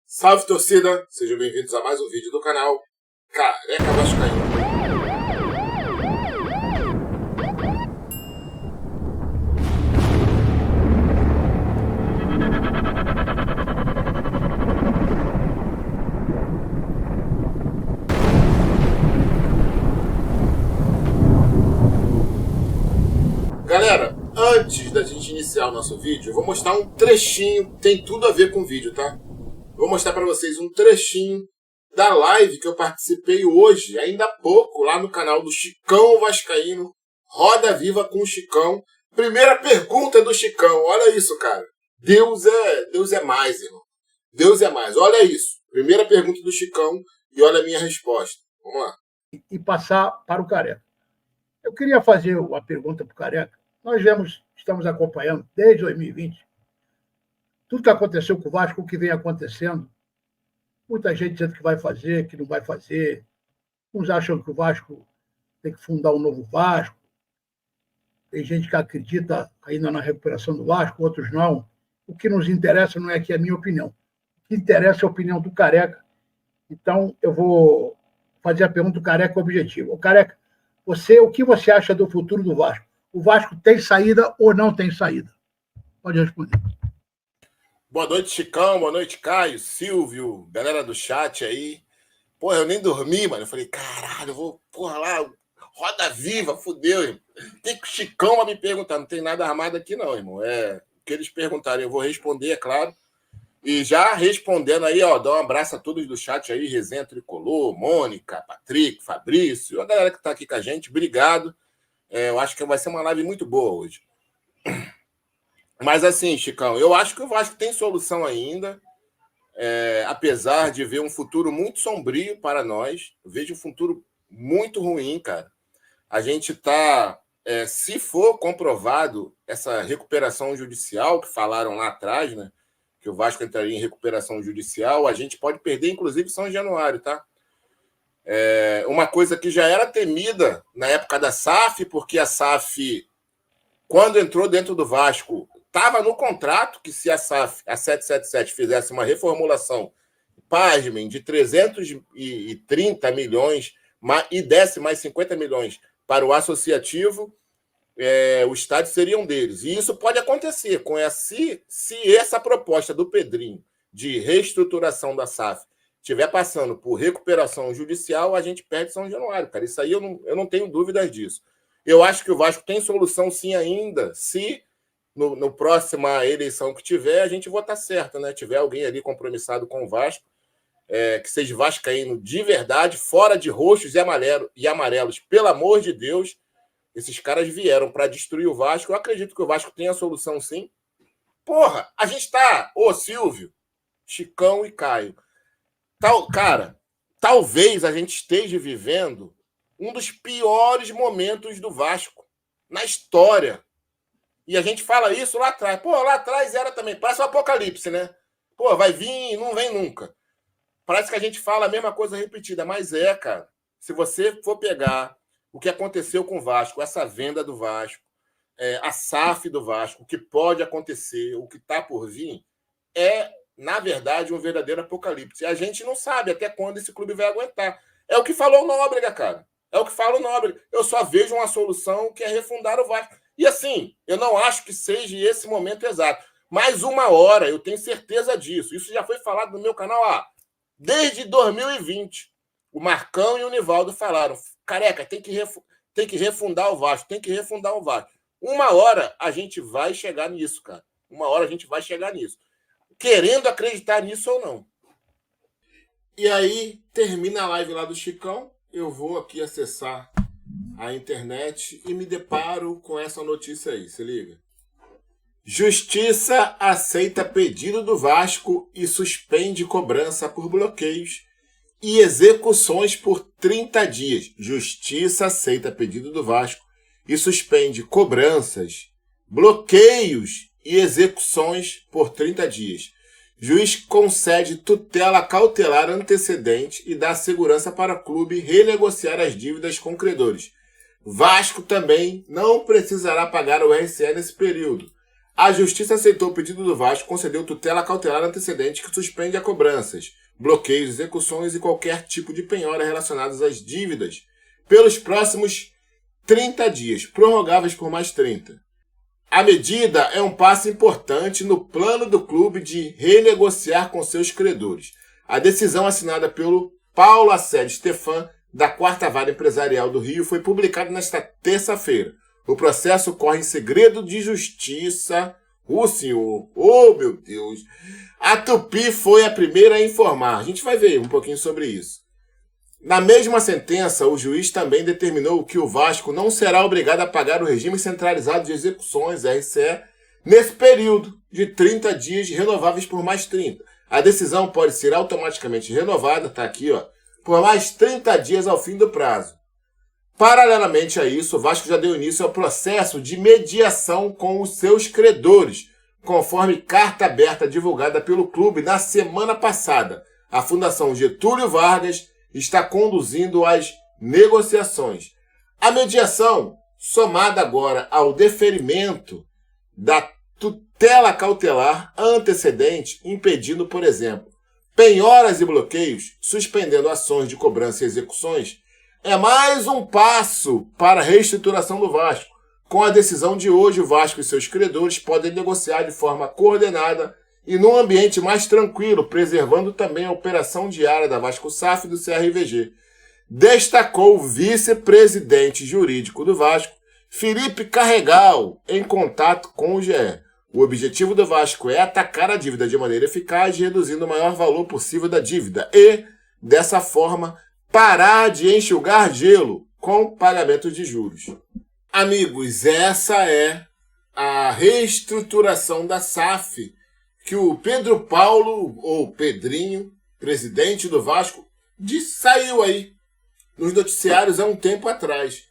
Salve, torcida! Sejam bem-vindos a mais um vídeo do canal Careca Vascaíno. Galera, antes da gente iniciar o nosso vídeo, eu vou mostrar um trechinho, tem tudo a ver com o vídeo, tá? Vou mostrar para vocês um trechinho da live que eu participei hoje, ainda há pouco, lá no canal do Chicão Vascaíno, Roda Viva com o Chicão. Primeira pergunta do Chicão, olha isso, cara. Deus é mais, irmão. Deus é mais, olha isso. Primeira pergunta do Chicão e olha a minha resposta. Vamos lá. E passar para o Careca. Eu queria fazer uma pergunta para o Careca. Nós estamos acompanhando desde 2020 tudo que aconteceu com o Vasco, o que vem acontecendo. Muita gente dizendo que vai fazer, que não vai fazer. Uns acham que o Vasco tem que fundar um novo Vasco. Tem gente que acredita ainda na recuperação do Vasco, outros não. O que nos interessa não é aqui a minha opinião. O que interessa é a opinião do Careca. Então, eu vou fazer a pergunta do Careca objetiva. O Careca, o que você acha do futuro do Vasco? O Vasco tem saída ou não tem saída? Pode responder. Boa noite, Chicão. Boa noite, Caio, Silvio, galera do chat aí. Pô, eu nem dormi, mano. Eu falei, caralho, eu vou, porra, lá, Roda Viva, fudeu, irmão. Tem que o Chicão vai me perguntar. Não tem nada armado aqui, não, irmão. É o que eles perguntarem, eu vou responder, é claro. E já respondendo aí, ó, dá um abraço a todos do chat aí, Resenha Tricolor, Mônica, Patrick, Fabrício, a galera que tá aqui com a gente, obrigado. Eu acho que vai ser uma live muito boa hoje. Mas assim, Chicão, eu acho que o Vasco tem solução ainda, apesar de ver um futuro muito sombrio para nós. Eu vejo um futuro muito ruim, cara. A gente está, se for comprovado essa recuperação judicial que falaram lá atrás, né, que o Vasco entraria em recuperação judicial, a gente pode perder, inclusive, São Januário, tá? Uma coisa que já era temida na época da SAF, porque a SAF, quando entrou dentro do Vasco, estava no contrato que se a SAF, a 777, fizesse uma reformulação, pasmem, de 330 milhões e desse mais 50 milhões para o associativo, o estádio seria um deles. E isso pode acontecer se essa proposta do Pedrinho de reestruturação da SAF estiver passando por recuperação judicial, a gente perde São Januário, cara. Isso aí eu não tenho dúvidas disso. Eu acho que o Vasco tem solução sim ainda, se no próxima eleição que tiver, a gente votar certo, né? Tiver alguém ali compromissado com o Vasco, que seja vascaíno de verdade, fora de roxos e amarelos, pelo amor de Deus. Esses caras vieram para destruir o Vasco. Eu acredito que o Vasco tem a solução sim. Porra, a gente tá... Ô, Silvio, Chicão e Caio. Cara, talvez a gente esteja vivendo um dos piores momentos do Vasco na história. E a gente fala isso lá atrás. Pô, lá atrás era também. Parece um apocalipse, né? Pô, vai vir e não vem nunca. Parece que a gente fala a mesma coisa repetida. Mas cara. Se você for pegar o que aconteceu com o Vasco, essa venda do Vasco, a SAF do Vasco, o que pode acontecer, o que está por vir, na verdade, um verdadeiro apocalipse. E a gente não sabe até quando esse clube vai aguentar. É o que falou o Nóbrega, cara. É o que fala o Nóbrega. Eu só vejo uma solução que é refundar o Vasco. E assim, eu não acho que seja esse momento exato. Mas uma hora, eu tenho certeza disso. Isso já foi falado no meu canal desde 2020. O Marcão e o Nivaldo falaram, Careca, tem que refundar o Vasco, tem que refundar o Vasco. Uma hora a gente vai chegar nisso, cara. Uma hora a gente vai chegar nisso. Querendo acreditar nisso ou não. E aí, termina a live lá do Chicão, eu vou aqui acessar a internet e me deparo com essa notícia aí, se liga. Justiça aceita pedido do Vasco e suspende cobrança por bloqueios e execuções por 30 dias. Justiça aceita pedido do Vasco e suspende cobranças, bloqueios e execuções por 30 dias. Juiz concede tutela cautelar antecedente e dá segurança para o clube renegociar as dívidas com credores. Vasco também não precisará pagar o RCE nesse período. A Justiça aceitou o pedido do Vasco, concedeu tutela cautelar antecedente que suspende a cobranças, bloqueios, execuções e qualquer tipo de penhora relacionados às dívidas pelos próximos 30 dias, prorrogáveis por mais 30. A medida é um passo importante no plano do clube de renegociar com seus credores. A decisão assinada pelo Paulo Assede Stefan, da 4ª Vara Empresarial do Rio, foi publicada nesta terça-feira. O processo corre em segredo de justiça. Senhor, meu Deus. A Tupi foi a primeira a informar. A gente vai ver um pouquinho sobre isso. Na mesma sentença, o juiz também determinou que o Vasco não será obrigado a pagar o regime centralizado de execuções, RCE, nesse período de 30 dias renováveis por mais 30. A decisão pode ser automaticamente renovada, tá aqui, por mais 30 dias ao fim do prazo. Paralelamente a isso, o Vasco já deu início ao processo de mediação com os seus credores, conforme carta aberta divulgada pelo clube na semana passada. A Fundação Getúlio Vargas está conduzindo as negociações. A mediação, somada agora ao deferimento da tutela cautelar antecedente, impedindo, por exemplo, penhoras e bloqueios, suspendendo ações de cobrança e execuções, é mais um passo para a reestruturação do Vasco. Com a decisão de hoje, o Vasco e seus credores podem negociar de forma coordenada e num ambiente mais tranquilo, preservando também a operação diária da Vasco SAF e do CRVG. Destacou o vice-presidente jurídico do Vasco, Felipe Carregal, em contato com o GE. O objetivo do Vasco é atacar a dívida de maneira eficaz, reduzindo o maior valor possível da dívida e, dessa forma, parar de enxugar gelo com pagamento de juros. Amigos, essa é a reestruturação da SAF que o Pedro Paulo, ou Pedrinho, presidente do Vasco, saiu aí nos noticiários há um tempo atrás.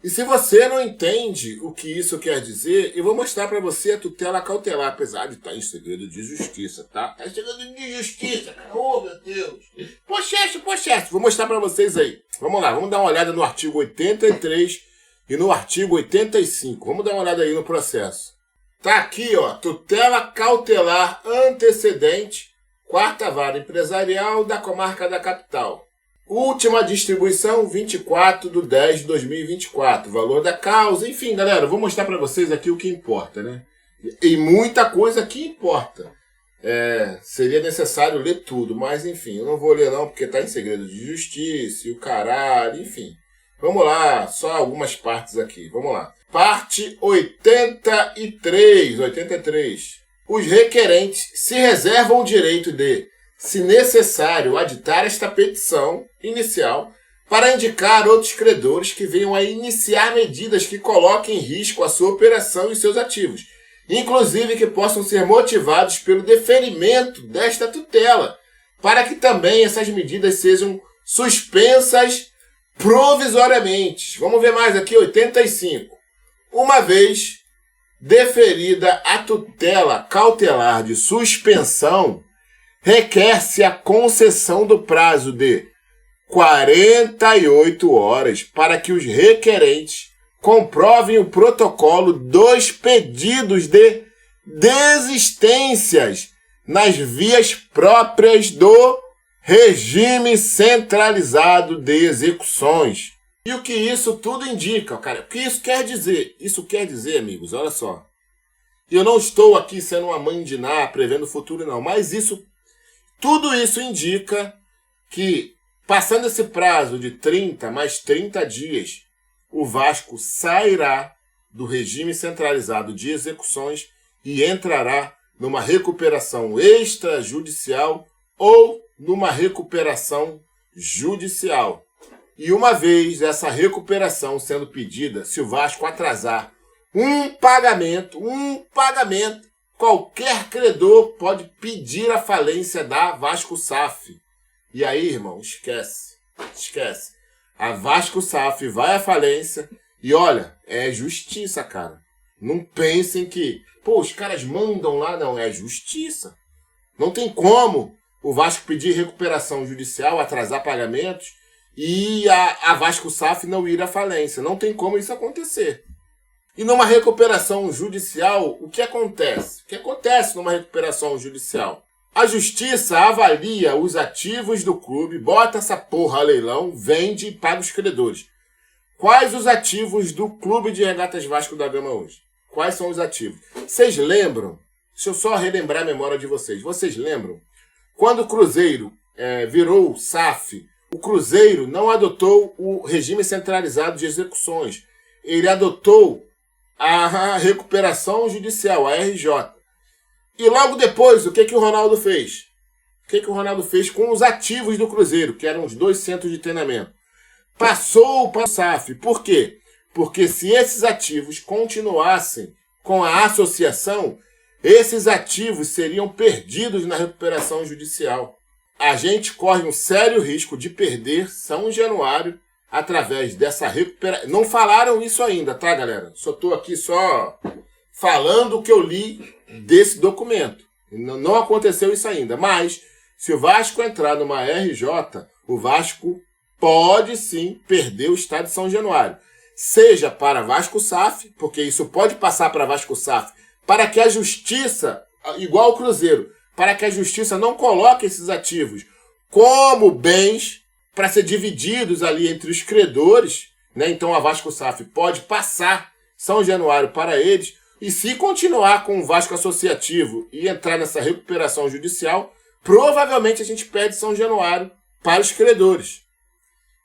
E se você não entende o que isso quer dizer, eu vou mostrar para você a tutela cautelar, apesar de estar em segredo de justiça, tá? Está em segredo de justiça, cara. Oh, meu Deus. Pochete. Vou mostrar para vocês aí. Vamos lá, vamos dar uma olhada no artigo 83 e no artigo 85. Vamos dar uma olhada aí no processo. Tá aqui, tutela cautelar antecedente, 4ª Vara Empresarial da Comarca da Capital. Última distribuição, 24/10/2024. Valor da causa. Enfim, galera, eu vou mostrar para vocês aqui o que importa, né? E muita coisa que importa. Seria necessário ler tudo, mas enfim, eu não vou ler não, porque está em segredo de justiça e o caralho, enfim. Vamos lá, só algumas partes aqui. Vamos lá. Parte 83. Os requerentes se reservam o direito de, se necessário, aditar esta petição inicial para indicar outros credores que venham a iniciar medidas que coloquem em risco a sua operação e seus ativos, inclusive que possam ser motivados pelo deferimento desta tutela, para que também essas medidas sejam suspensas provisoriamente. Vamos ver mais aqui, 85. Uma vez deferida a tutela cautelar de suspensão, requer-se a concessão do prazo de 48 horas para que os requerentes comprovem o protocolo dos pedidos de desistências nas vias próprias do regime centralizado de execuções. E o que isso tudo indica, cara? O que isso quer dizer? Isso quer dizer, amigos, olha só. Eu não estou aqui sendo uma mãe de Ná, prevendo o futuro, não. Mas tudo isso indica que, passando esse prazo de 30 mais 30 dias, o Vasco sairá do regime centralizado de execuções e entrará numa recuperação extrajudicial ou numa recuperação judicial. E uma vez essa recuperação sendo pedida, se o Vasco atrasar um pagamento, qualquer credor pode pedir a falência da Vasco SAF. E aí, irmão, esquece. A Vasco SAF vai à falência e olha, é justiça, cara. Não pensem que, os caras mandam lá, não, é justiça. Não tem como o Vasco pedir recuperação judicial, atrasar pagamentos e a Vasco SAF não ir à falência. Não tem como isso acontecer. E numa recuperação judicial, o que acontece? O que acontece numa recuperação judicial? A justiça avalia os ativos do clube, bota essa porra a leilão, vende e paga os credores. Quais os ativos do Clube de Regatas Vasco da Gama hoje? Quais são os ativos? Vocês lembram? Deixa eu só relembrar a memória de vocês. Vocês lembram? Quando o Cruzeiro virou SAF, o Cruzeiro não adotou o regime centralizado de execuções. Ele adotou a recuperação judicial, a RJ. E logo depois, o que o Ronaldo fez? O que o Ronaldo fez com os ativos do Cruzeiro, que eram os 2 centros de treinamento? Passou para o SAF. Por quê? Porque se esses ativos continuassem com a associação, esses ativos seriam perdidos na recuperação judicial. A gente corre um sério risco de perder São Januário através dessa recuperação. Não falaram isso ainda, tá, galera? Só estou aqui só falando o que eu li desse documento. Não aconteceu isso ainda. Mas, se o Vasco entrar numa RJ, o Vasco pode sim perder o estado de São Januário. Seja para Vasco SAF, porque isso pode passar para Vasco SAF, para que a justiça, igual o Cruzeiro, para que a justiça não coloque esses ativos como bens para ser divididos ali entre os credores, né? Então a Vasco SAF pode passar São Januário para eles, e se continuar com o Vasco Associativo e entrar nessa recuperação judicial, provavelmente a gente perde São Januário para os credores.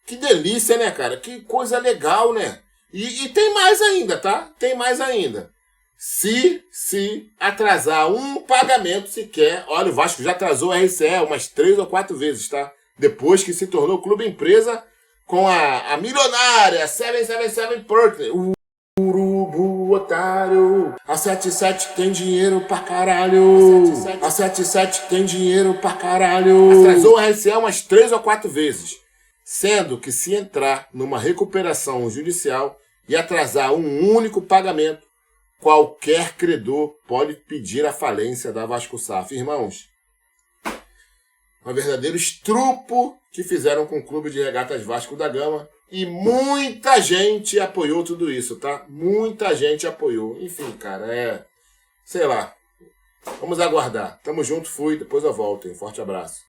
Que delícia, né, cara? Que coisa legal, né? E tem mais ainda, tá? Tem mais ainda. Se atrasar um pagamento sequer, olha, o Vasco já atrasou a RCE umas 3 ou 4 vezes, tá? Depois que se tornou clube empresa com a milionária 777 Partner. O urubu otário. A 77 tem dinheiro pra caralho. A 77 tem dinheiro pra caralho. Atrasou a RCE umas 3 ou 4 vezes. Sendo que se entrar numa recuperação judicial e atrasar um único pagamento, qualquer credor pode pedir a falência da Vasco SAF. Irmãos, um verdadeiro estrupo que fizeram com o Clube de Regatas Vasco da Gama. E muita gente apoiou tudo isso, tá? Muita gente apoiou. Enfim, cara, sei lá. Vamos aguardar. Tamo junto, fui. Depois eu volto, hein? Forte abraço.